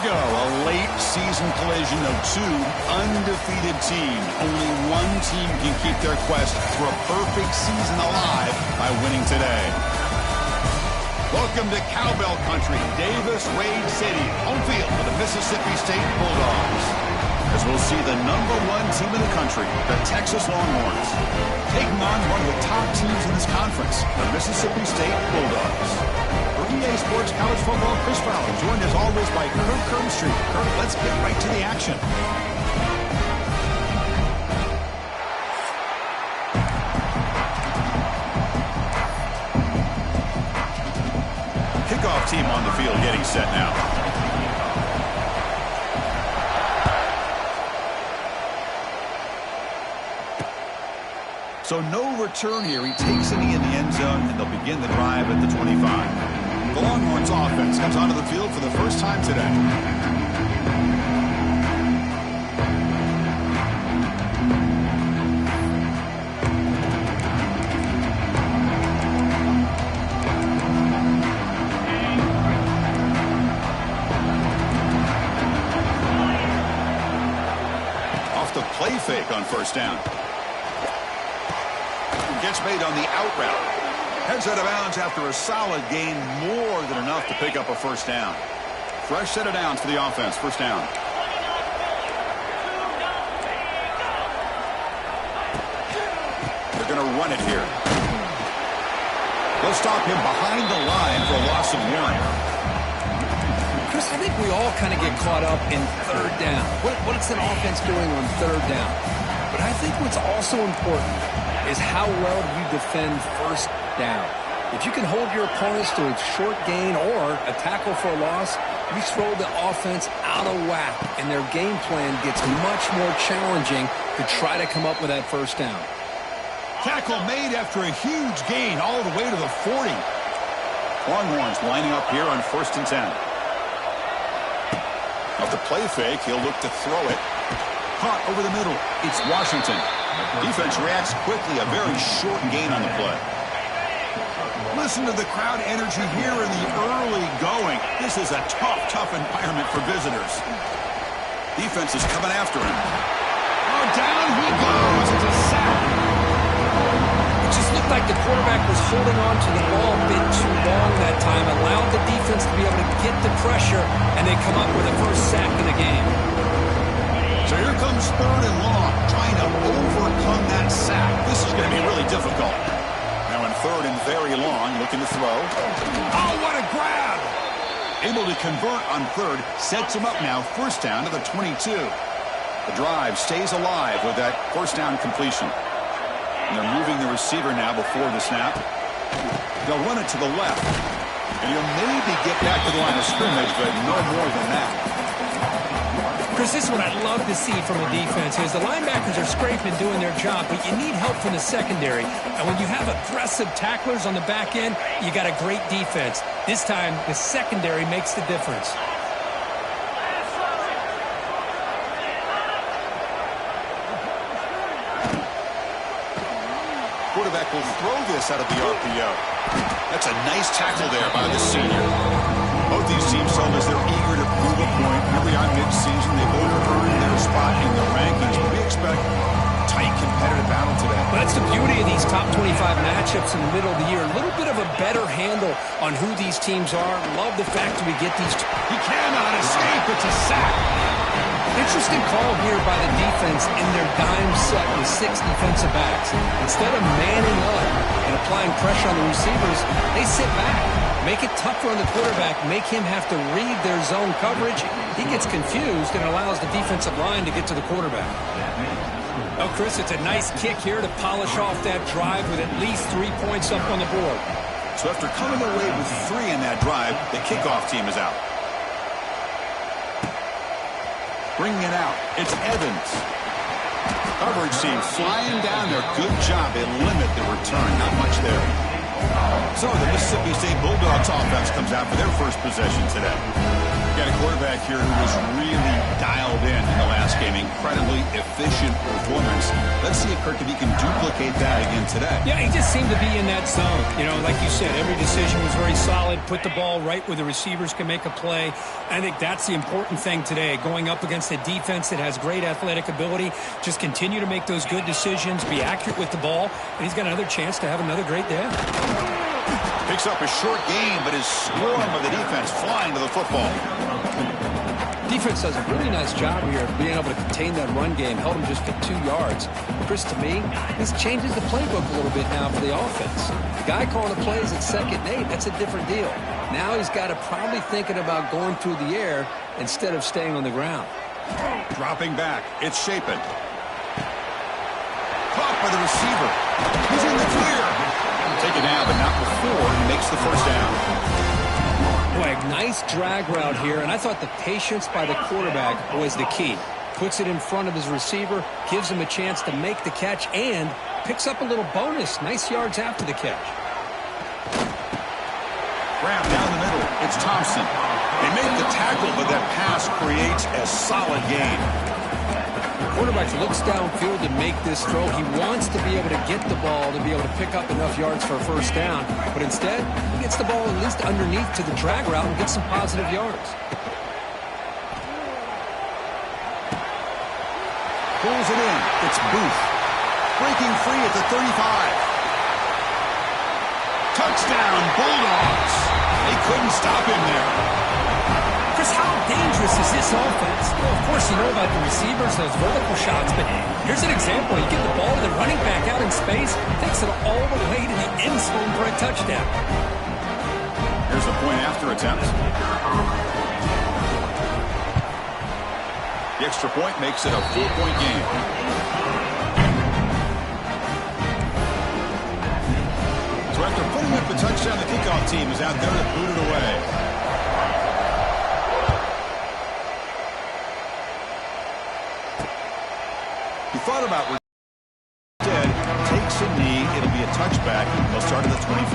go. A late season collision of two undefeated teams. Only one team can keep their quest for a perfect season alive by winning today. Welcome to Cowbell Country, Davis-Wade City, home field for the Mississippi State Bulldogs. As we'll see the #1 team in the country, the Texas Longhorns, taking on one of the top teams in this conference, the Mississippi State Bulldogs. For EA Sports College Football, Chris Fowler, joined as always by Kirk Kirkstreet. Kirk, let's get right to the action. Kickoff team on the field getting set now. So no return here. He takes a knee in the end zone, and they'll begin the drive at the 25. The Longhorns offense comes onto the field for the first time today. Off the play fake on first down. Gets made on the out route. Heads out of bounds after a solid gain, more than enough to pick up a first down. Fresh set of downs for the offense. First down. They're going to run it here. They'll stop him behind the line for a loss of 1. Chris, I think we all kind of get caught up in third down. What's an offense doing on third down? But I think what's also important is how well you defend first down. If you can hold your opponents to a short gain or a tackle for a loss, you throw the offense out of whack, and their game plan gets much more challenging to try to come up with that first down. Tackle made after a huge gain all the way to the 40. Longhorns lining up here on 1st and 10. Off the play fake, he'll look to throw it. Caught over the middle. It's Washington. Defense reacts quickly. A very short gain on the play. Listen to the crowd energy here in the early going. This is a tough environment for visitors. Defense is coming after him. Oh, down he goes. It's a sack. It just looked like the quarterback was holding on to the ball a bit too long that time, allowed the defense to be able to get the pressure, and they come up with a first sack of the game. So here comes 3rd and long, trying to overcome that sack. This is going to be really difficult. Now in 3rd and very long, looking to throw. Oh, what a grab! Able to convert on 3rd, sets him up now, first down to the 22. The drive stays alive with that first down completion. And they're moving the receiver now before the snap. They'll run it to the left. And he'll maybe get back to the line of scrimmage, but no more than that. Chris, this is what I'd love to see from the defense is the linebackers are scraping doing their job, but you need help from the secondary. And when you have aggressive tacklers on the back end, you got a great defense. This time, the secondary makes the difference. Quarterback will throw this out of the RPO. That's a nice tackle there by the senior. Both these teams told us they're eager to prove a point. Here we are mid-season. They've over-earned their spot in the rankings. But we expect a tight, competitive battle today. Well, that's the beauty of these top 25 matchups in the middle of the year. A little bit of a better handle on who these teams are. Love the fact that we get these. He cannot escape. It's a sack. Interesting call here by the defense in their dime set with 6 defensive backs. Instead of manning up and applying pressure on the receivers, they sit back. Make it tougher on the quarterback. Make him have to read their zone coverage. He gets confused and allows the defensive line to get to the quarterback. Oh, Chris, it's a nice kick here to polish off that drive with at least 3 points up on the board. So after coming away with 3 in that drive, the kickoff team is out. Bringing it out, it's Evans. Coverage team flying down there. Good job. They limit the return. Not much there. So the Mississippi State Bulldogs offense comes out for their first possession today. Got a quarterback here who was really dialed in the last game. Incredibly efficient performance. Let's see if Kirk, if he can duplicate that again today. Yeah, he just seemed to be in that zone. You know, like you said, every decision was very solid. Put the ball right where the receivers can make a play. I think that's the important thing today. Going up against a defense that has great athletic ability, just continue to make those good decisions, be accurate with the ball, and he's got another chance to have another great day. Picks up a short gain, but his swarm of the defense flying to the football. Defense does a really nice job here of being able to contain that run game, held him just for 2 yards. Chris, to me, this changes the playbook a little bit now for the offense. The guy calling the plays at 2nd and 8, that's a different deal. Now he's got to probably thinking about going through the air instead of staying on the ground. Dropping back, it's Shapen. Caught by the receiver. He's in the clear. Take it down, but not before he makes the first down. Boy, a nice drag route here, and I thought the patience by the quarterback was the key. Puts it in front of his receiver, gives him a chance to make the catch, and picks up a little bonus. Nice yards after the catch. Grab down the middle. It's Thompson. They make the tackle, but that pass creates a solid gain. Quarterback looks downfield to make this throw. He wants to be able to get the ball to be able to pick up enough yards for a first down, but instead, he gets the ball at least underneath to the drag route and gets some positive yards. Pulls it in. It's Booth. Breaking free at the 35. Touchdown, Bulldogs. They couldn't stop him there. Chris, how dangerous is this offense? Well, of course, you know about the receivers, those vertical shots, but here's an example. You get the ball to the running back out in space, takes it all the way to the end zone for a touchdown. Here's the point after attempt. The extra point makes it a 4-point game. So after putting up the touchdown, the kickoff team is out there to boot it away. He thought about what he did, takes a knee, it'll be a touchback. They'll start at the 25.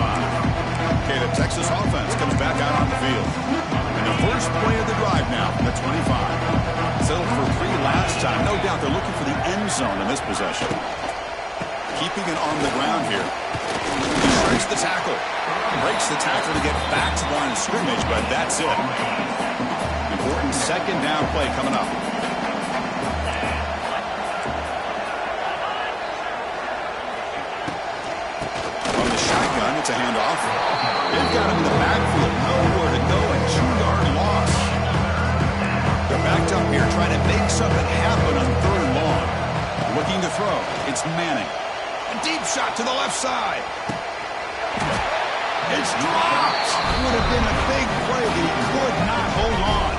Okay, the Texas offense comes back out on the field. And the first play of the drive now from the 25. Settled for 3 last time. No doubt they're looking for the end zone in this possession. Keeping it on the ground here. He strikes the tackle. Breaks the tackle to get back to the line of scrimmage, but that's it. Important 2nd down play coming up. It's a handoff. They've got him in the backfield. Nowhere to go. A 2-yard loss. They're backed up here trying to make something happen on 3rd and long. Looking to throw. It's Manning. A deep shot to the left side. It's dropped. Would have been a big play that he could not hold on.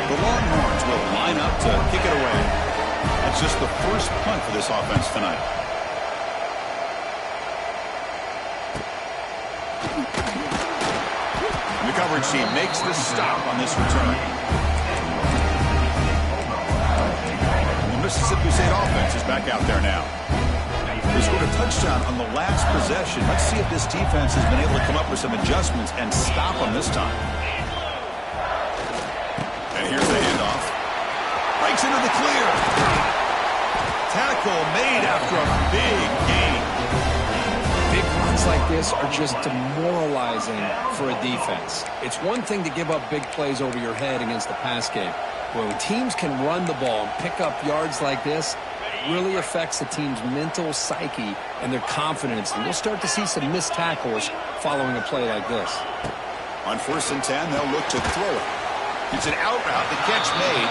The Longhorns will line up to kick it away. That's just the first punt for this offense tonight. The coverage team makes the stop on this return. The Mississippi State offense is back out there now. They scored a touchdown on the last possession. Let's see if this defense has been able to come up with some adjustments and stop them this time. And here's the handoff. Breaks into the clear. Tackle made after a big gain. Big runs like this are just demoralizing for a defense. It's one thing to give up big plays over your head against the pass game. When teams can run the ball and pick up yards like this, it really affects the team's mental psyche and their confidence. And you'll start to see some missed tackles following a play like this. On 1st and 10, they'll look to throw it. It's an out route. The catch made.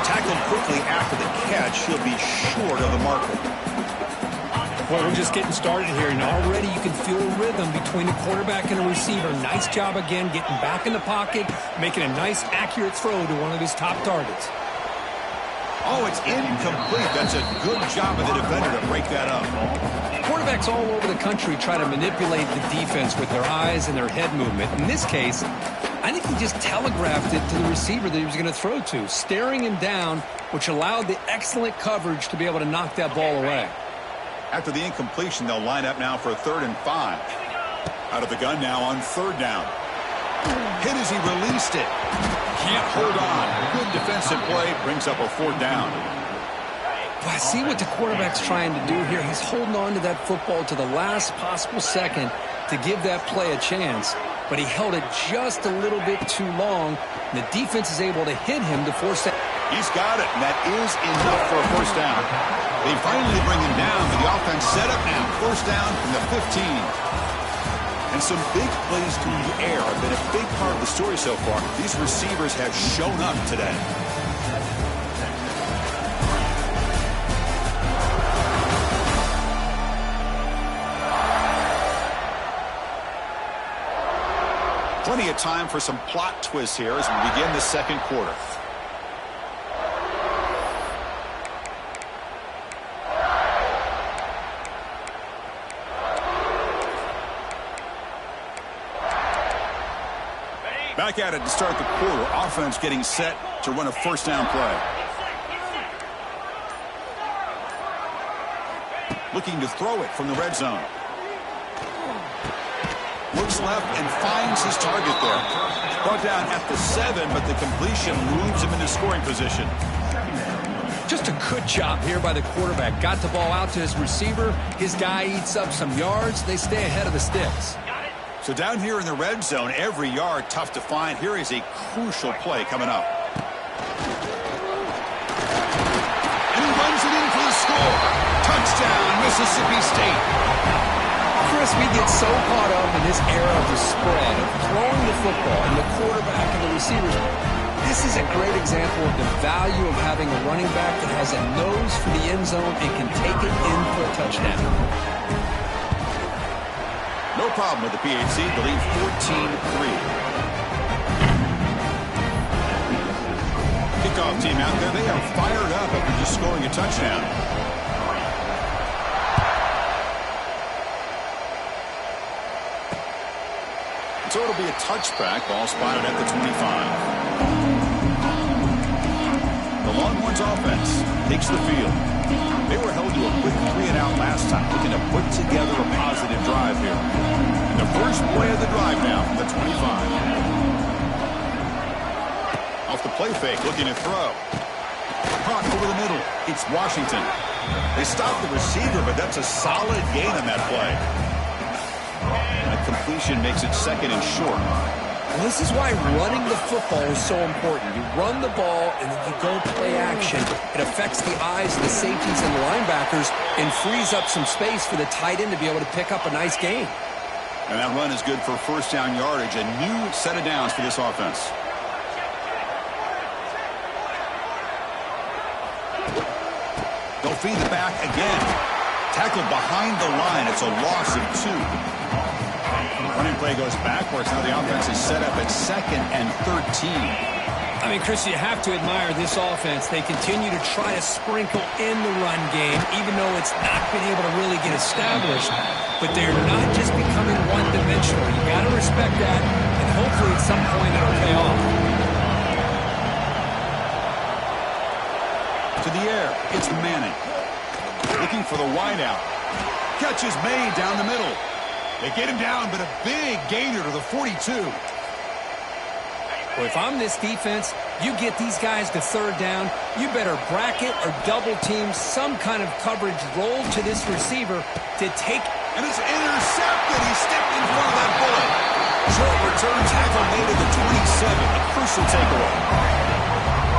Tackled quickly after the catch. He'll be short of the marker. Well, we're just getting started here, and already you can feel a rhythm between the quarterback and the receiver. Nice job again getting back in the pocket, making a nice, accurate throw to one of his top targets. Oh, it's incomplete. That's a good job of the defender to break that up. Quarterbacks all over the country try to manipulate the defense with their eyes and their head movement. In this case, I think he just telegraphed it to the receiver that he was going to throw to, staring him down, which allowed the excellent coverage to be able to knock that ball away. After the incompletion, they'll line up now for a 3rd and 5. Out of the gun now on 3rd down. Hit as he released it. Can't hold on. Good defensive play. Brings up a 4th down. Well, I see what the quarterback's trying to do here. He's holding on to that football to the last possible second to give that play a chance. But he held it just a little bit too long. And the defense is able to hit him to force that. He's got it, and that is enough for a 1st down. They finally bring him down, but the offense set up now. 1st down from the 15. And some big plays through the air have been a big part of the story so far. These receivers have shown up today. Plenty of time for some plot twists here as we begin the 2nd quarter. Back at it to start the quarter. Offense getting set to run a 1st down play. Looking to throw it from the red zone. Looks left and finds his target there. Brought down at the 7, but the completion moves him into scoring position. Just a good job here by the quarterback. Got the ball out to his receiver. His guy eats up some yards. They stay ahead of the sticks. So down here in the red zone, every yard tough to find. Here is a crucial play coming up. And he runs it in for the score. Touchdown, Mississippi State. Chris, we get so caught up in this era of the spread, of throwing the football and the quarterback and the receivers. This is a great example of the value of having a running back that has a nose for the end zone and can take it in for a touchdown. No problem with the PHC, the lead 14-3. Kickoff team out there, they are fired up after just scoring a touchdown. So it'll be a touchback, ball spotted at the 25. The Longhorns offense takes the field. They were held to a quick 3-and-out last time, looking to put together a positive drive here. And the first play of the drive now from the 25. Off the play fake, looking to throw. Caught over the middle. It's Washington. They stop the receiver, but that's a solid gain on that play. That completion makes it 2nd and short. Well, this is why running the football is so important. You run the ball and then you go play action. It affects the eyes of the safeties and the linebackers and frees up some space for the tight end to be able to pick up a nice gain. And that run is good for 1st down yardage. A new set of downs for this offense. They'll feed the back again. Tackled behind the line. It's a loss of 2. Running play goes backwards. Now the offense is set up at 2nd and 13. I mean, Chris, you have to admire this offense. They continue to try to sprinkle in the run game, even though it's not been able to really get established. But they're not just becoming one-dimensional. You got to respect that, and hopefully at some point it'll pay off. To the air, it's Manning. Looking for the wideout. Catch is made down the middle. They get him down, but a big gainer to the 42. Well, if I'm this defense, you get these guys to 3rd down, you better bracket or double team some kind of coverage roll to this receiver to take. And it's intercepted. He stepped in front of that bullet. Short return tackle made at the 27. A crucial takeaway.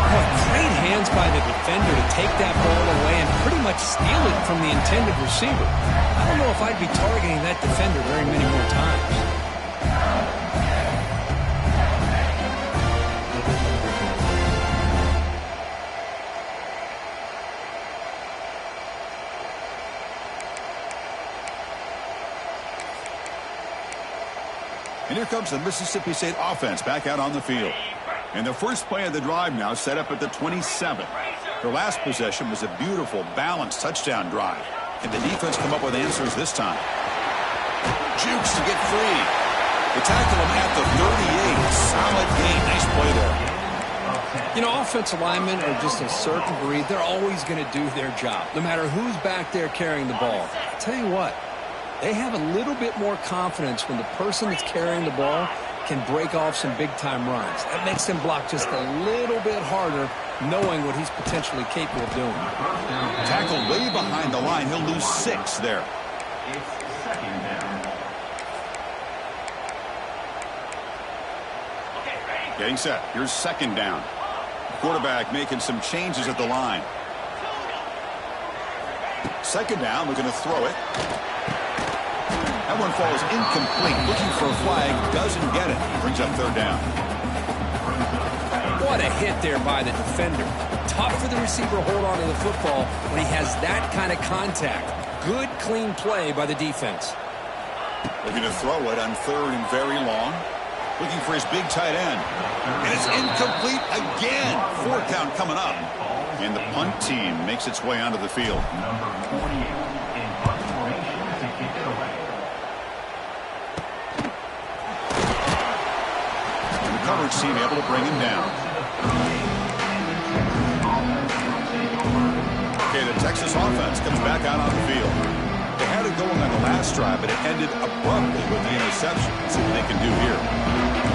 Oh, great hands by the defender to take that ball away and pretty much steal it from the intended receiver. I don't know if I'd be targeting that defender very many more times. And here comes the Mississippi State offense back out on the field. And the first play of the drive now set up at the 27. Their last possession was a beautiful, balanced touchdown drive. And the defense come up with answers this time. Jukes to get free. They tackle him at the 38. Solid gain. Nice play there. You know, offensive linemen are just a certain breed. They're always going to do their job, no matter who's back there carrying the ball. I'll tell you what, They have a little bit more confidence when the person that's carrying the ball can break off some big-time runs. That makes them block just a little bit harder, knowing what he's potentially capable of doing. Tackle way behind the line. He'll lose 6 there. It's second down. Getting set. Here's second down. Quarterback making some changes at the line. Second down, we're going to throw it. That one falls incomplete. Looking for a flag, doesn't get it. Brings up third down. What a hit there by the defender. Tough for the receiver to hold on to the football when he has that kind of contact. Good, clean play by the defense. Looking to throw it on third and very long. Looking for his big tight end. And it's incomplete again. 4th down coming up. And the punt team makes its way onto the field. Number 48 in punt formation to kick it away. And the coverage team able to bring him down. Okay, the Texas offense comes back out on the field. They had it going on the last drive, but it ended abruptly with the interception. Let's see what they can do here.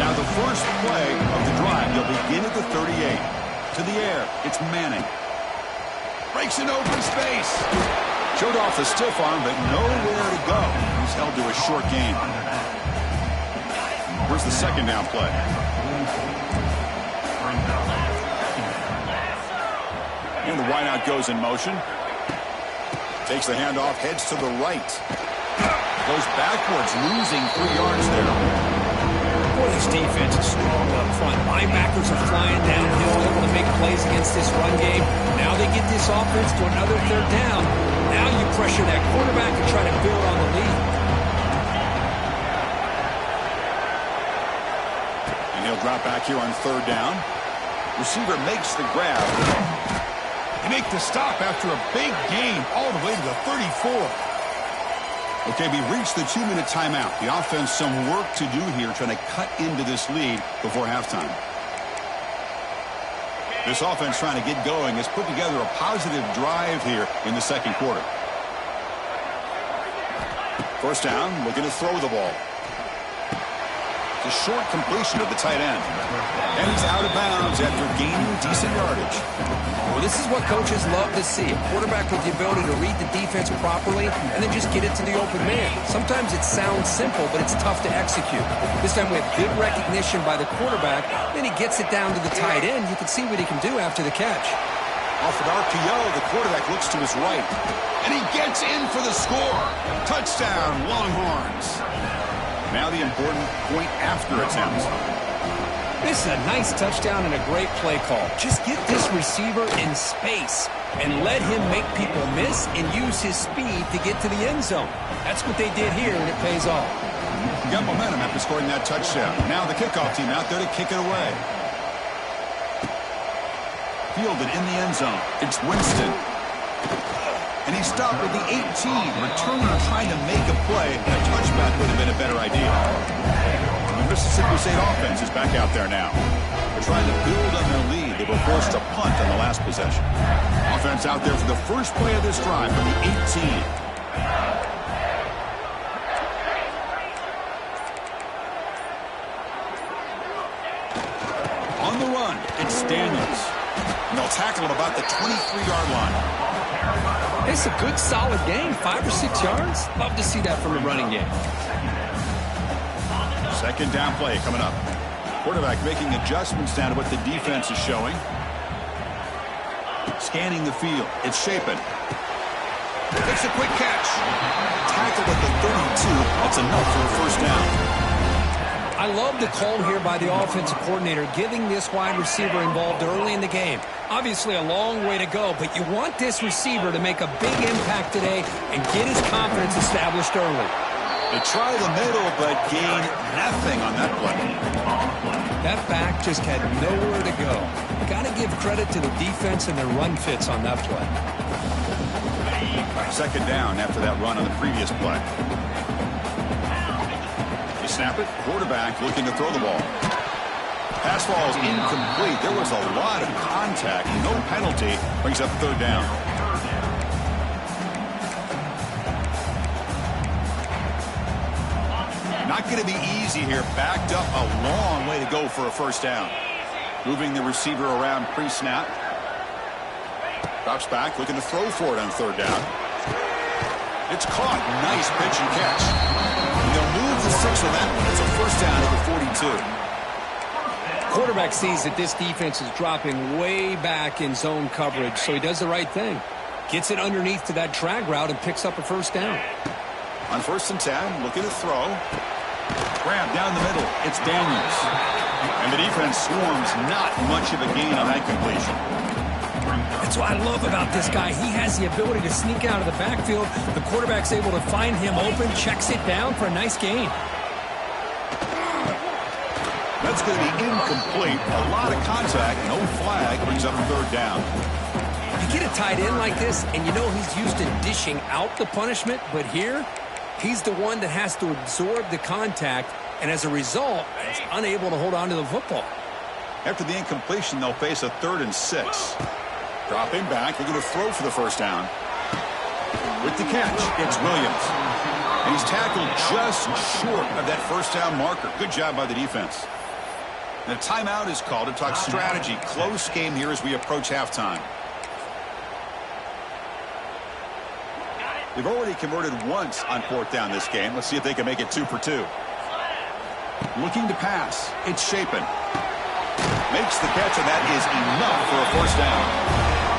Now the first play of the drive, they'll begin at the 38. To the air, it's Manning. Breaks an open space. Showed off the stiff arm, but nowhere to go. He's held to a short gain. Where's the second down play? And the wideout goes in motion. Takes the handoff, heads to the right. Goes backwards, losing 3 yards there. Boy, this defense is strong up front. Linebackers are flying downhill, able to make plays against this run game. Now they get this offense to another third down. Now you pressure that quarterback and try to build on the lead. And he'll drop back here on third down. Receiver makes the grab. He makes the stop after a big gain all the way to the 34. Okay, we reached the 2-minute timeout. The offense some work to do here, trying to cut into this lead before halftime. This offense trying to get going has put together a positive drive here in the second quarter. First down, looking to throw the ball. It's a short completion of the tight end. And he's out of bounds after gaining decent yardage. Well, this is what coaches love to see. A quarterback with the ability to read the defense properly and then just get it to the open man. Sometimes it sounds simple, but it's tough to execute. This time we have good recognition by the quarterback. Then he gets it down to the tight end. You can see what he can do after the catch. Off an RPO, the quarterback looks to his right. And he gets in for the score. Touchdown, Longhorns. Now the important point after attempt. This is a nice touchdown and a great play call. Just get this receiver in space and let him make people miss and use his speed to get to the end zone. That's what they did here, and it pays off. Got momentum after scoring that touchdown. Now the kickoff team out there to kick it away. Fielded in the end zone. It's Winston. And he stopped at the 18. Returner trying to make a play. A touchback would have been a better idea. The Mississippi State offense is back out there now. They're trying to build on their lead. They were forced to punt on the last possession. Offense out there for the first play of this drive from the 18. On the run, it's Daniels. And they'll tackle him about the 23-yard line. It's a good, solid game. 5 or 6 yards. Love to see that from the running game. Second down play coming up. Quarterback making adjustments down to what the defense is showing. Scanning the field. It's Shapen. Takes a quick catch. Tackled at the 32. That's enough for a first down. I love the call here by the offensive coordinator, giving this wide receiver involved early in the game. Obviously a long way to go, but you want this receiver to make a big impact today and get his confidence established early. They try the middle, but gain nothing on that play. That back just had nowhere to go. Got to give credit to the defense and their run fits on that play. Second down after that run on the previous play. You snap it. Quarterback looking to throw the ball. Pass falls incomplete. There was a lot of contact. No penalty. Brings up third down. Not going to be easy here. Backed up a long way to go for a first down. Moving the receiver around pre-snap. Drops back, looking to throw for it on third down. It's caught. Nice pitch and catch. And they'll move the 6 on that one. It's a first down at the 42. Quarterback sees that this defense is dropping way back in zone coverage, so he does the right thing. Gets it underneath to that drag route and picks up a first down. On 1st and 10, looking to throw. Grab down the middle. It's Daniels. And the defense swarms. Not much of a gain on that completion. That's what I love about this guy. He has the ability to sneak out of the backfield. The quarterback's able to find him open, checks it down for a nice gain. That's going to be incomplete. A lot of contact. No flag. Brings up third down. You get a tight end like this, and you know he's used to dishing out the punishment, but here, he's the one that has to absorb the contact, and as a result, is unable to hold on to the football. After the incompletion, they'll face a 3rd and 6. Dropping back, they're going to throw for the first down. With the catch, it's Williams. And he's tackled just short of that first down marker. Good job by the defense. And a timeout is called to talk strategy. Close game here as we approach halftime. They've already converted once on 4th down this game. Let's see if they can make it 2 for 2. Looking to pass. It's Shapen. Makes the catch, and that is enough for a first down.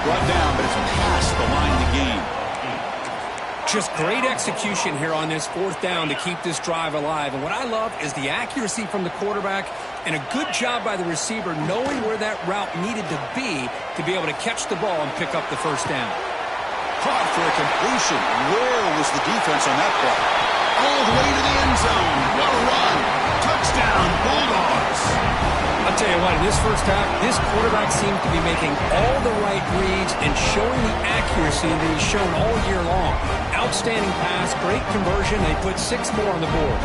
Brought down, but it's past the line to gain. Just great execution here on this 4th down to keep this drive alive. And what I love is the accuracy from the quarterback and a good job by the receiver knowing where that route needed to be able to catch the ball and pick up the first down. Caught for a completion. Where was the defense on that play? All the way to the end zone. What a run. Touchdown, Bulldogs. I'll tell you what, in this first half, this quarterback seemed to be making all the right reads and showing the accuracy that he's shown all year long. Outstanding pass, great conversion. They put 6 more on the board.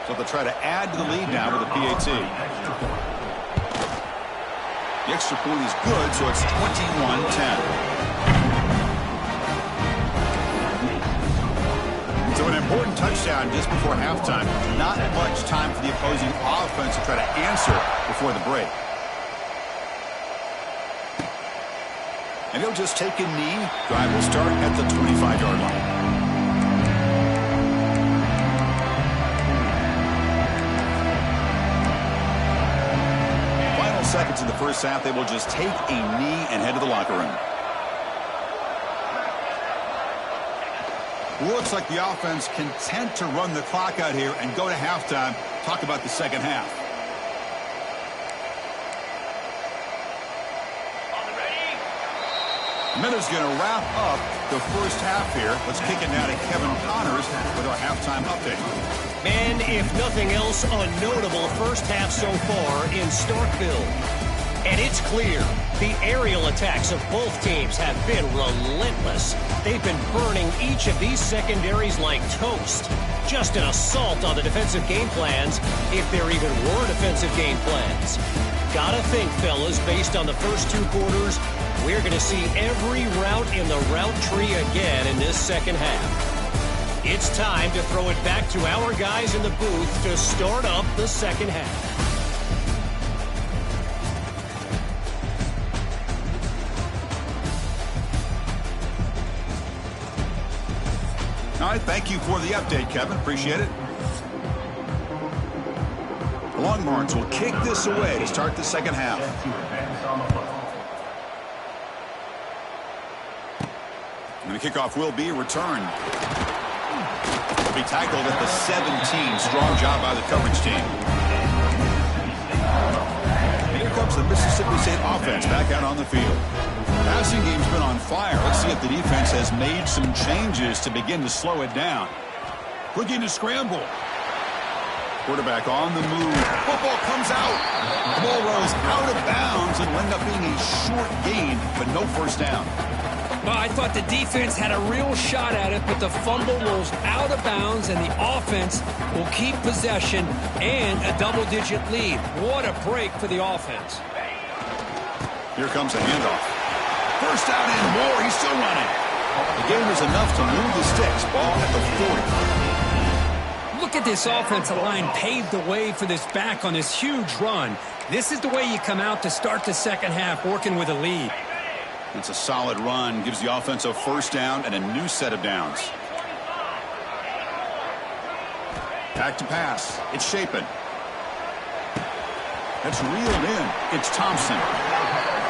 So they'll try to add to the lead now with a PAT. The extra point is good, so it's 21-10. So an important touchdown just before halftime. Not much time for the opposing offense to try to answer before the break. And he'll just take a knee. Drive will start at the 25-yard line. Final seconds in the first half. They will just take a knee and head to the locker room. Looks like the offense content to run the clock out here and go to halftime. Talk about the second half. Miller's going to wrap up the first half here. Let's kick it now to Kevin Connors with our halftime update. And if nothing else, a notable first half so far in Starkville. And it's clear the aerial attacks of both teams have been relentless. They've been burning each of these secondaries like toast. Just an assault on the defensive game plans, if there even were defensive game plans. Gotta think, fellas, based on the first 2 quarters, we're going to see every route in the route tree again in this second half. It's time to throw it back to our guys in the booth to start up the second half. All right, thank you for the update, Kevin. Appreciate it. The Longhorns will kick this away to start the second half. And the kickoff will be returned. Will be tackled at the 17. Strong job by the coverage team. And here comes the Mississippi State offense back out on the field. Passing game's been on fire. Let's see if the defense has made some changes to begin to slow it down. Looking to scramble. Quarterback on the move. Football comes out. The ball rolls out of bounds and will end up being a short gain, but no first down. Well, I thought the defense had a real shot at it, but the fumble rolls out of bounds, and the offense will keep possession and a double-digit lead. What a break for the offense. Here comes a handoff. First down and more. He's still running. The gain is enough to move the sticks. Ball at the 40. Look at this offensive line paved the way for this back on this huge run. This is the way you come out to start the second half, working with a lead. It's a solid run. Gives the offense a first down and a new set of downs. Back to pass. It's Shapen. That's reeled in. It's Thompson.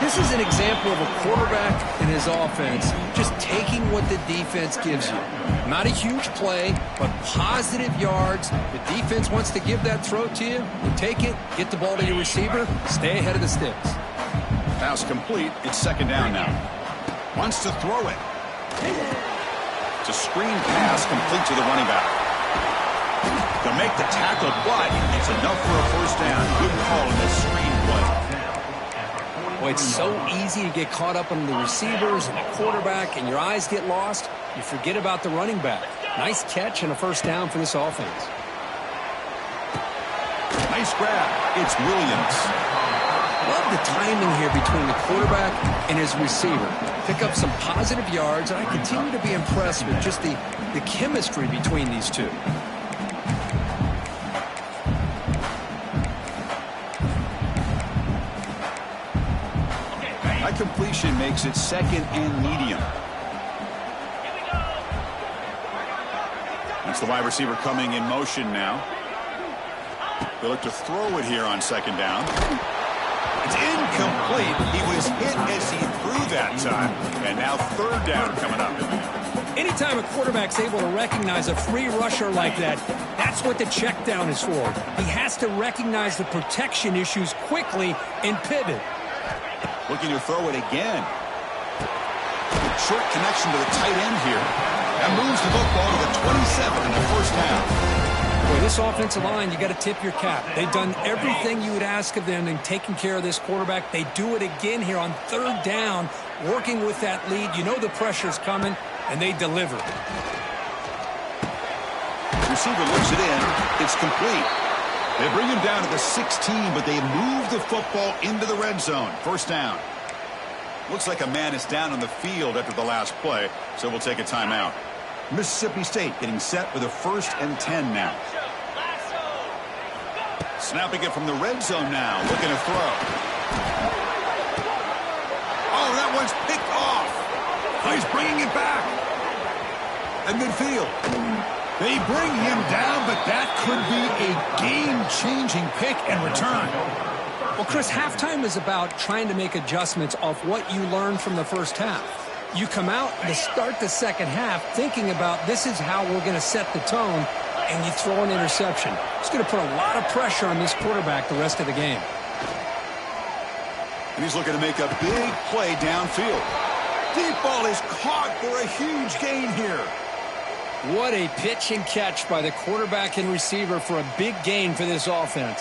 This is an example of a quarterback and his offense just taking what the defense gives you. Not a huge play, but positive yards. The defense wants to give that throw to you. You take it, get the ball to your receiver, stay ahead of the sticks. Pass complete. It's second down now. Wants to throw it. It's a screen pass complete to the running back. To make the tackle, but it's enough for a first down. Good call in this screen play. Boy, it's so easy to get caught up on the receivers and the quarterback, and your eyes get lost. You forget about the running back. Nice catch and a first down for this offense. Nice grab. It's Williams. Love the timing here between the quarterback and his receiver. Pick up some positive yards, and I continue to be impressed with just the chemistry between these two. That completion makes it second and medium. That's the wide receiver coming in motion now. They look to throw it here on second down. It's incomplete. He was hit as he threw that time. And now third down coming up. Anytime a quarterback's able to recognize a free rusher like that, that's what the check down is for. He has to recognize the protection issues quickly and pivot. Looking to throw it again. Short connection to the tight end here. That moves the football to the 27 in the first half. Boy, this offensive line, you got to tip your cap. They've done everything you would ask of them in taking care of this quarterback. They do it again here on third down, working with that lead. You know the pressure's coming, and they deliver. Receiver looks it in. It's complete. They bring him down to the 16, but they move the football into the red zone. First down. Looks like a man is down on the field after the last play, so we'll take a timeout. Mississippi State getting set with a 1st and 10 now. Snapping it from the red zone now. Looking to throw. Oh, that one's picked off. Oh, he's bringing it back. At midfield. They bring him down, but that could be a game-changing pick and return. Well, Chris, halftime is about trying to make adjustments off what you learned from the first half. You come out to start the second half thinking about this is how we're going to set the tone, and you throw an interception. It's going to put a lot of pressure on this quarterback the rest of the game. And he's looking to make a big play downfield. Deep ball is caught for a huge gain here. What a pitch and catch by the quarterback and receiver for a big gain for this offense.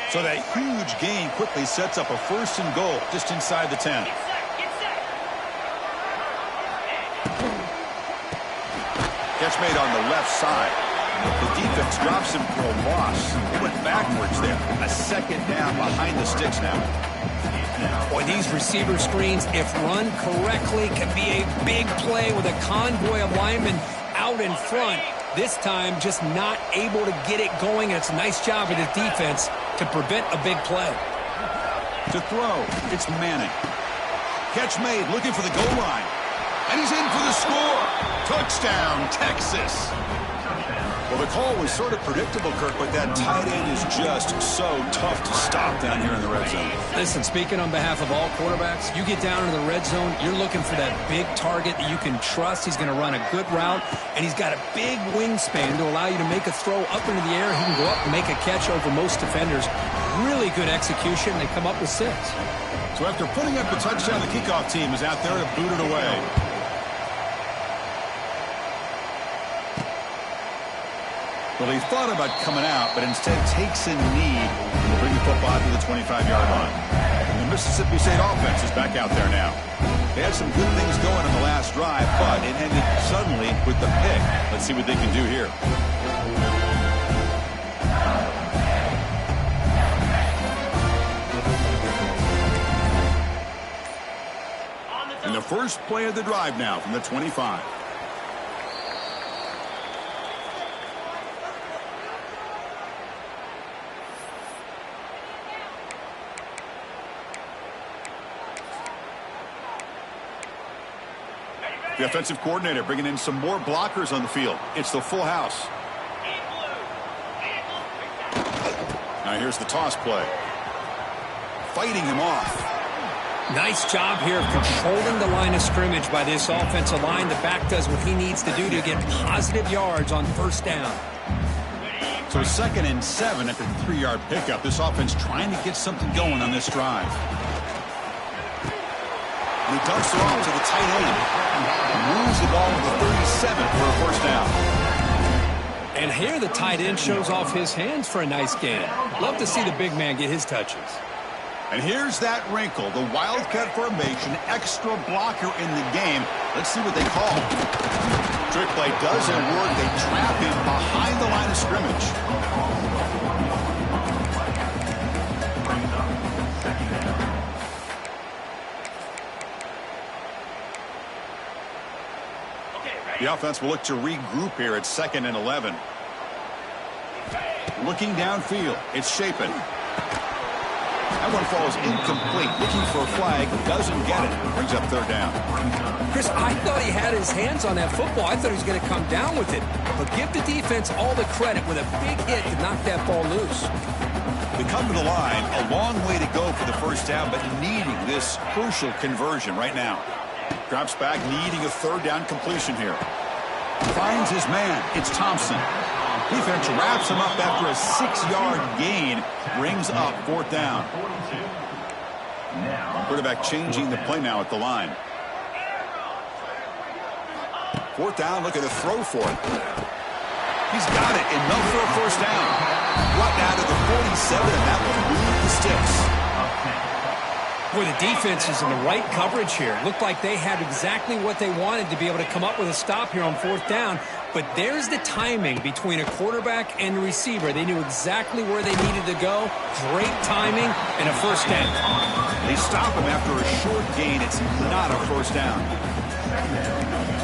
So that huge gain quickly sets up a 1st and goal just inside the 10. Catch made on the left side. The defense drops him for a loss. He went backwards there. A second down behind the sticks now. Boy, these receiver screens, if run correctly, can be a big play with a convoy of linemen out in front. This time, just not able to get it going. And it's a nice job of the defense to prevent a big play. To throw, it's Manning. Catch made, looking for the goal line. And he's in for the score. Touchdown, Texas. Well, the call was sort of predictable, Kirk, but that tight end is just so tough to stop down here in the red zone. Listen, speaking on behalf of all quarterbacks, you get down into the red zone, you're looking for that big target that you can trust. He's going to run a good route, and he's got a big wingspan to allow you to make a throw up into the air. He can go up and make a catch over most defenders. Really good execution. They come up with 6. So after putting up the touchdown, the kickoff team is out there to boot it away. Well, he thought about coming out, but instead takes a knee and will bring the football to the 25-yard line. And the Mississippi State offense is back out there now. They had some good things going on the last drive, but it ended suddenly with the pick. Let's see what they can do here. first play of the drive now from the 25. The offensive coordinator bringing in some more blockers on the field. It's the full house. Now here's the toss play. Fighting him off. Nice job here of controlling the line of scrimmage by this offensive line. The back does what he needs to do to get positive yards on first down. So 2nd and 7 after the 3-yard pickup. This offense trying to get something going on this drive. He dumps it off to the tight end. Moves the ball to the 37 for a first down. And here the tight end shows off his hands for a nice gain. Love to see the big man get his touches. And here's that wrinkle, the Wildcat formation, extra blocker in the game. Let's see what they call. Trick play doesn't work. They trap him behind the line of scrimmage. The offense will look to regroup here at 2nd and 11. Looking downfield. It's Shapen. That one falls incomplete. Looking for a flag. Doesn't get it. Brings up 3rd down. Chris, I thought he had his hands on that football. I thought he was going to come down with it. But give the defense all the credit with a big hit to knock that ball loose. They come to the line. A long way to go for the first down, but needing this crucial conversion right now. Drops back, needing a 3rd down completion here. Finds his man. It's Thompson. Defense wraps him up after a 6-yard gain. Brings up 4th down. Quarterback changing the play now at the line. 4th down, looking to throw for it. He's got it. Enough for a first down. Brought down to the 47, and that will move the sticks. Boy, the defense is in the right coverage here. Looked like they had exactly what they wanted to be able to come up with a stop here on 4th down. But there's the timing between a quarterback and a receiver. They knew exactly where they needed to go. Great timing and a first down. They stop him after a short gain. It's not a first down.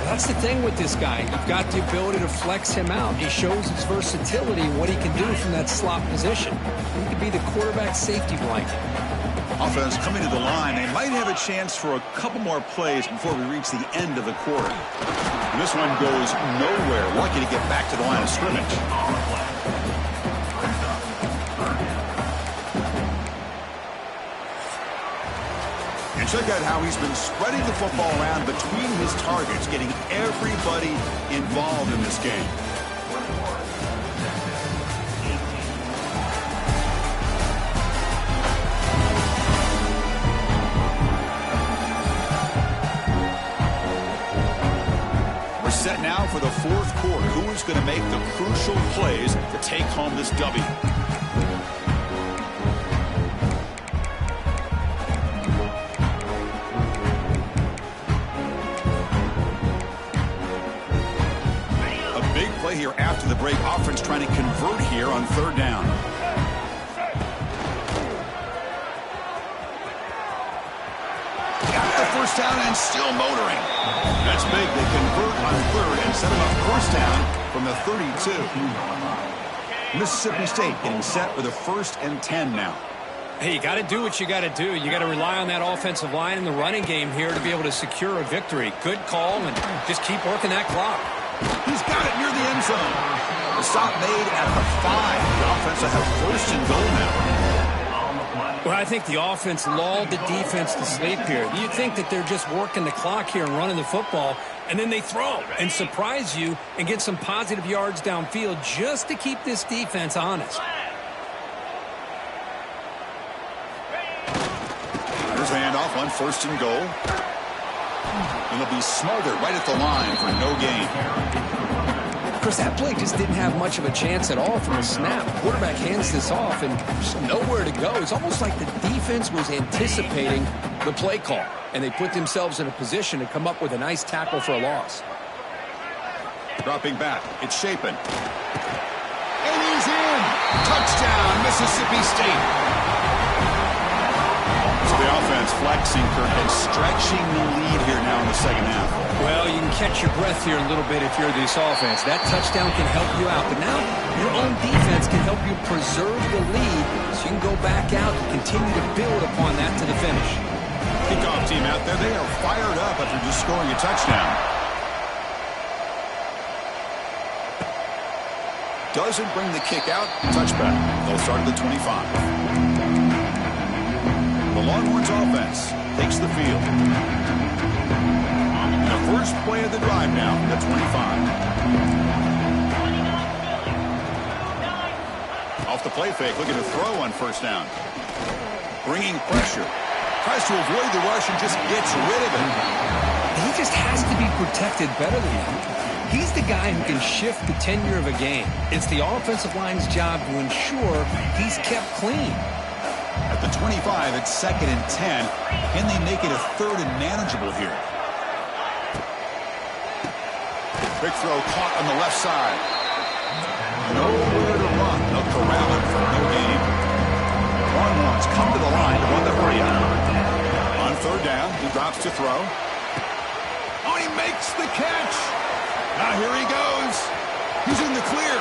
That's the thing with this guy. You've got the ability to flex him out. He shows his versatility and what he can do from that slot position. He could be the quarterback safety blanket. Offense coming to the line. They might have a chance for a couple more plays before we reach the end of the quarter. And this one goes nowhere. Lucky to get back to the line of scrimmage. And check out how he's been spreading the football around between his targets, getting everybody involved in this game. Set now for the 4th quarter. Who is going to make the crucial plays to take home this W? A big play here after the break. Offense trying to convert here on 3rd down. Got the first down and still motoring. That's big. They convert on 3rd and set him up first down from the 32. Mississippi State getting set for the 1st and 10 now. Hey, you got to do what you got to do. You got to rely on that offensive line in the running game here to be able to secure a victory. Good call, and just keep working that clock. He's got it near the end zone. The stop made at the 5. The offense will have 1st and goal now. Well, I think the offense lulled the defense to sleep here. You think that they're just working the clock here and running the football, and then they throw and surprise you and get some positive yards downfield just to keep this defense honest. There's a handoff on 1st and goal. And they'll be smothered right at the line for no gain. Chris, that play just didn't have much of a chance at all from the snap. The quarterback hands this off and just nowhere to go. It's almost like the defense was anticipating the play call, and they put themselves in a position to come up with a nice tackle for a loss. Dropping back, it's Shapen. And he's in! Touchdown, Mississippi State! So the offense flexing, Kirk, and stretching the lead here now in the second half. Well, you can catch your breath here a little bit if you're this offense. That touchdown can help you out, but now your own defense can help you preserve the lead so you can go back out and continue to build upon that to the finish. Kickoff team out there, they are fired up after just scoring a touchdown. Doesn't bring the kick out. Touchback. They'll start at the 25. The Longhorns offense takes the field. The first play of the drive now, the 25. Off the play fake, looking to throw on first down. Bringing pressure. Tries to avoid the rush and just gets rid of it. He just has to be protected better than that. He's the guy who can shift the tenure of a game. It's the offensive line's job to ensure he's kept clean. At the 25, it's 2nd and 10. Can they make it a 3rd and manageable here? Quick throw caught on the left side. Nowhere to run. They'll corral him for no gain. Longhorns come to the line to run the hurry up. On 3rd down, he drops to throw. Oh, he makes the catch. Now here he goes. He's in the clear.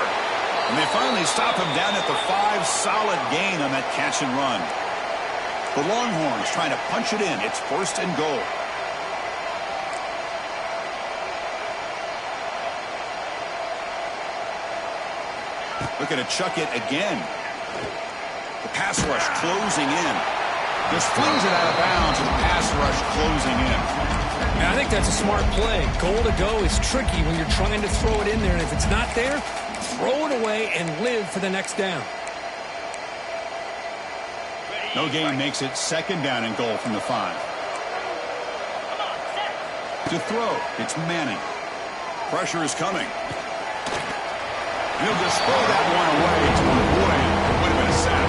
And they finally stop him down at the 5. Solid gain on that catch and run. The Longhorns trying to punch it in. It's 1st and goal. Looking to chuck it again. The pass rush closing in. Just flings it out of bounds with the pass rush closing in. Yeah, I think that's a smart play. Goal to go is tricky when you're trying to throw it in there. And if it's not there, throw it away and live for the next down. No gain makes it 2nd down and goal from the 5. To throw, it's Manning. Pressure is coming. He'll just throw that one away to avoid what would have been a sack.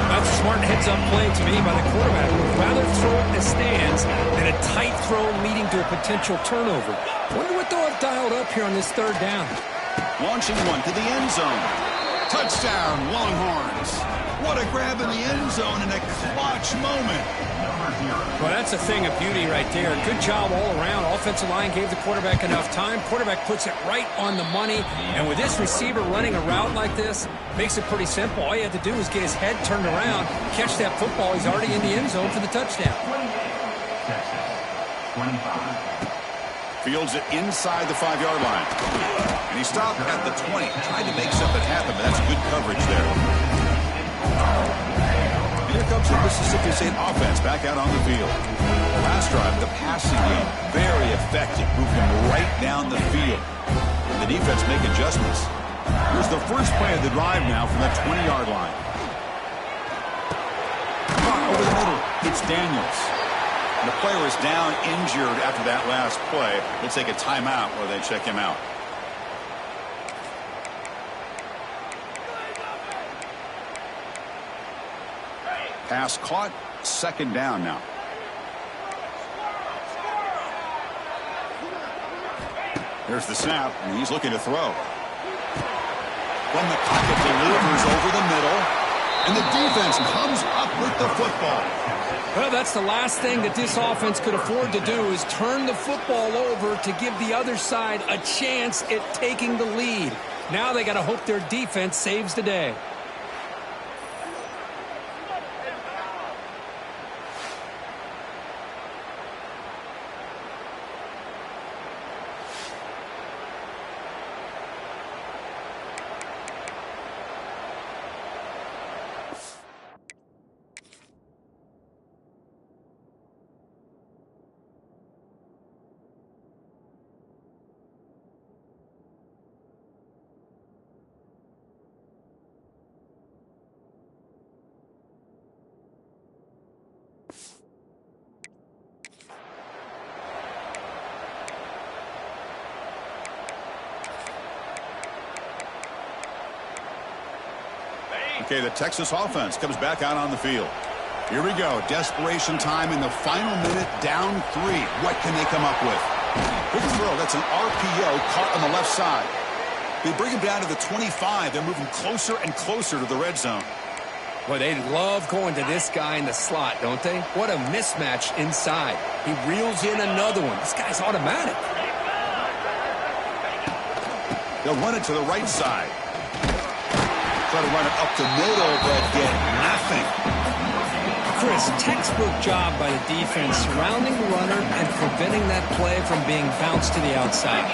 That's a smart heads-up play to me by the quarterback. Would rather throw it in the stands than a tight throw leading to a potential turnover. Wonder what they'll have dialed up here on this 3rd down. Launching one to the end zone. Touchdown, Longhorns. What a grab in the end zone in a clutch moment. Well, that's a thing of beauty right there. Good job all around. Offensive line gave the quarterback enough time. Quarterback puts it right on the money. And with this receiver running a route like this, makes it pretty simple. All you have to do is get his head turned around, catch that football. He's already in the end zone for the touchdown. 25. Fields it inside the 5-yard line. And he stopped at the 20. Tried to make something happen, but that's good coverage there. And here comes the Mississippi State offense back out on the field. Last drive, the passing game, very effective. Moved him right down the field. And the defense make adjustments. Here's the first play of the drive now from the 20-yard line. Over the middle, it's Daniels. And the player is down injured after that last play. They'll take a timeout while they check him out. Pass caught, 2nd down now. There's the snap, and he's looking to throw. From the pocket, delivers over the middle, and the defense comes up with the football. Well, that's the last thing that this offense could afford to do is turn the football over to give the other side a chance at taking the lead. Now they got to hope their defense saves the day. Okay, the Texas offense comes back out on the field. Here we go. Desperation time in the final minute, down 3. What can they come up with? Quick throw. That's an RPO caught on the left side. They bring him down to the 25. They're moving closer and closer to the red zone. Well, they love going to this guy in the slot, don't they? What a mismatch inside. He reels in another one. This guy's automatic. They'll run it to the right side. Try to run it up the middle, but get nothing. Chris, textbook job by the defense surrounding the runner and preventing that play from being bounced to the outside.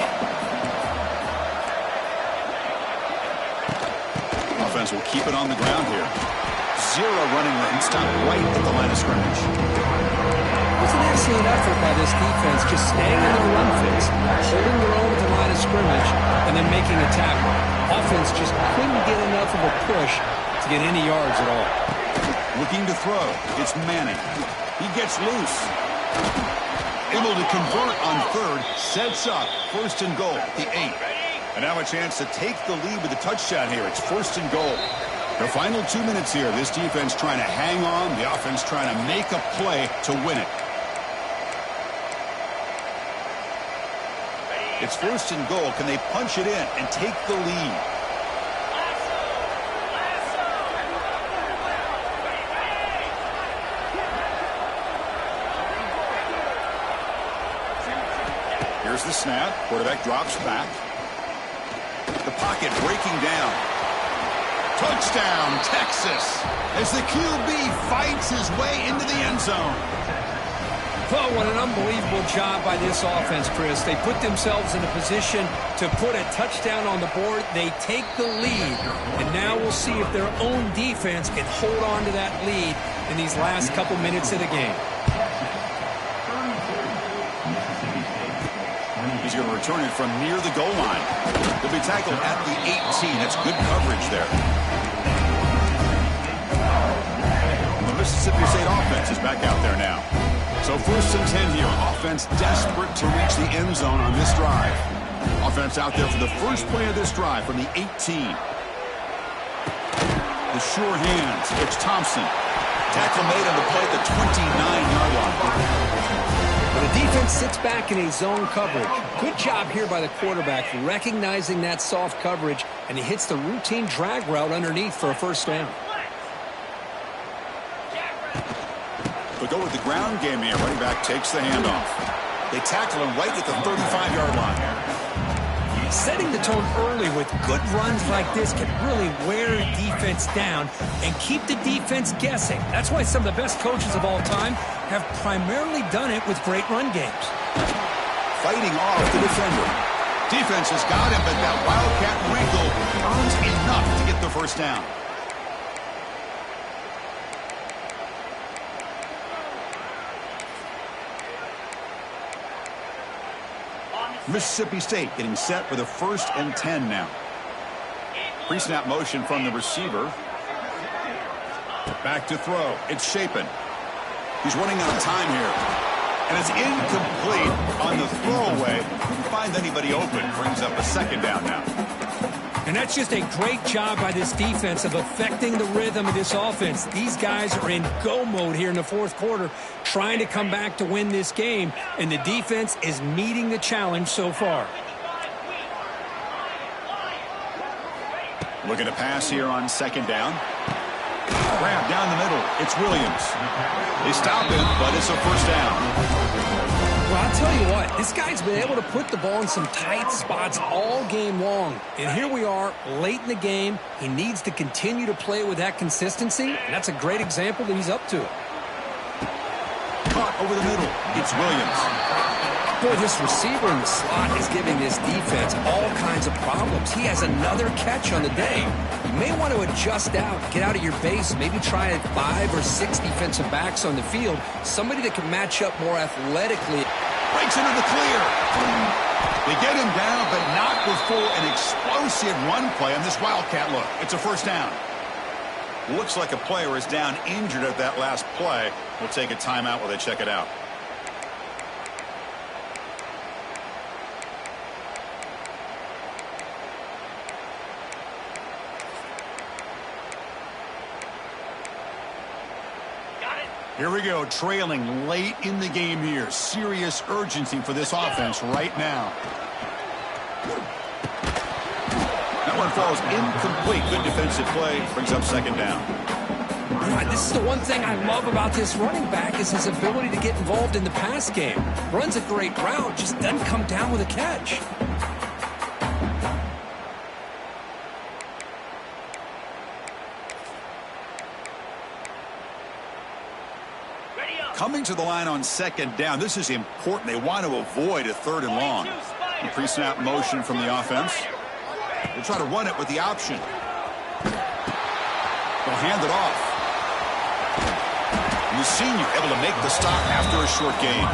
Offense will keep it on the ground here. Zero running lane. Stop right at the line of scrimmage. It was an excellent effort by this defense, just staying in their run fix, holding their own at the line of scrimmage, and then making a tackle. Offense just couldn't get enough of a push to get any yards at all. Looking to throw. It's Manning. He gets loose. Able to convert on third. Sets up. First and goal. The 8. And now a chance to take the lead with a touchdown here. It's first and goal. The final 2 minutes here. This defense trying to hang on. The offense trying to make a play to win it. It's first and goal. Can they punch it in and take the lead? Here's the snap. Quarterback drops back. The pocket breaking down. Touchdown, Texas, as the QB fights his way into the end zone. Oh, what an unbelievable job by this offense, Chris. They put themselves in a position to put a touchdown on the board. They take the lead, and now we'll see if their own defense can hold on to that lead in these last couple minutes of the game. He's going to return it from near the goal line. He'll be tackled at the 18. That's good coverage there. The Mississippi State offense is back out there now. So first and 10 here. Offense desperate to reach the end zone on this drive. Offense out there for the first play of this drive from the 18. The sure hands. It's Thompson. Tackle made on the play at the 29-yard line. The defense sits back in a zone coverage. Good job here by the quarterback recognizing that soft coverage, and he hits the routine drag route underneath for a first down. They'll go with the ground game here. Running back takes the handoff. They tackle him right at the 35-yard line. Setting the tone early with good runs like this can really wear a defense down and keep the defense guessing. That's why some of the best coaches of all time have primarily done it with great run games. Fighting off the defender. Defense has got him, but that Wildcat wrinkle earns enough to get the first down. Mississippi State getting set for the first and 10 now. Pre-snap motion from the receiver. Back to throw. It's Shapen. He's running out of time here. And it's incomplete on the throwaway. Couldn't find anybody open. Brings up a second down now. And that's just a great job by this defense of affecting the rhythm of this offense. These guys are in go mode here in the fourth quarter, trying to come back to win this game, and the defense is meeting the challenge so far. Looking to pass here on second down. Grab down the middle. It's Williams. They stop him, but it's a first down. Well, I'll tell you what, this guy's been able to put the ball in some tight spots all game long. And here we are, late in the game. He needs to continue to play with that consistency, and that's a great example that he's up to it. Caught over the middle. It's Williams. Boy, this receiver in the slot is giving this defense all kinds of problems. He has another catch on the day. You may want to adjust out, get out of your base, maybe try 5 or 6 defensive backs on the field, somebody that can match up more athletically. Breaks into the clear. They get him down, but not before an explosive run play on this Wildcat look. It's a first down. Looks like a player is down injured at that last play. We'll take a timeout while they check it out. Here we go, trailing late in the game here. Serious urgency for this offense right now. That one falls incomplete. Good defensive play. Brings up second down. This is the one thing I love about this running back is his ability to get involved in the pass game. Runs a great route, just doesn't come down with a catch. Coming to the line on second down, this is important. They want to avoid a 3rd and long. The pre-snap motion from the offense. They'll try to run it with the option. They'll hand it off. And the senior able to make the stop after a short gain.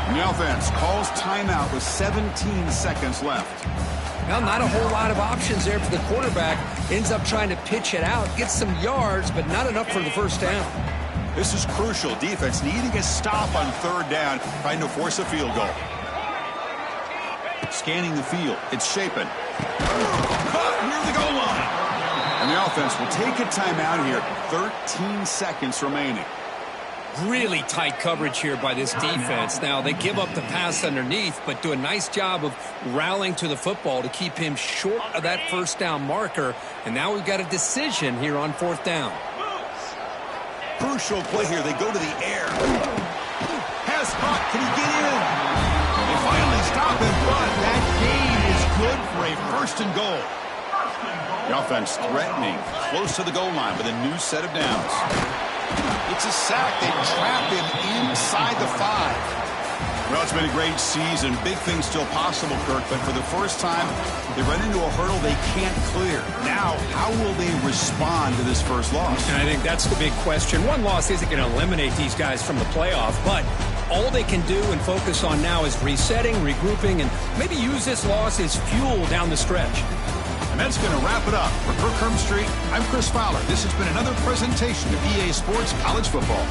And the offense calls timeout with 17 seconds left. Well, not a whole lot of options there for the quarterback. Ends up trying to pitch it out, gets some yards, but not enough for the first down. This is crucial. Defense needing a stop on 3rd down, trying to force a field goal. Scanning the field. It's Shapen. Caught near the goal line. And the offense will take a timeout here. 13 seconds remaining. Really tight coverage here by this defense. Now, they give up the pass underneath, but do a nice job of rallying to the football to keep him short of that first down marker. And now we've got a decision here on 4th down. Crucial play here. They go to the air. Pass caught. Can he get in? They finally stop him, but that gain is good for a 1st and goal. The offense threatening close to the goal line with a new set of downs. It's a sack. They trap him inside the 5. Well, it's been a great season. Big things still possible, Kirk, but for the first time, they run into a hurdle they can't clear. Now, how will they respond to this first loss? And I think that's the big question. One loss isn't going to eliminate these guys from the playoff, but all they can do and focus on now is resetting, regrouping, and maybe use this loss as fuel down the stretch. And that's going to wrap it up. For Kirk Hermstreet, I'm Chris Fowler. This has been another presentation of EA Sports College Football.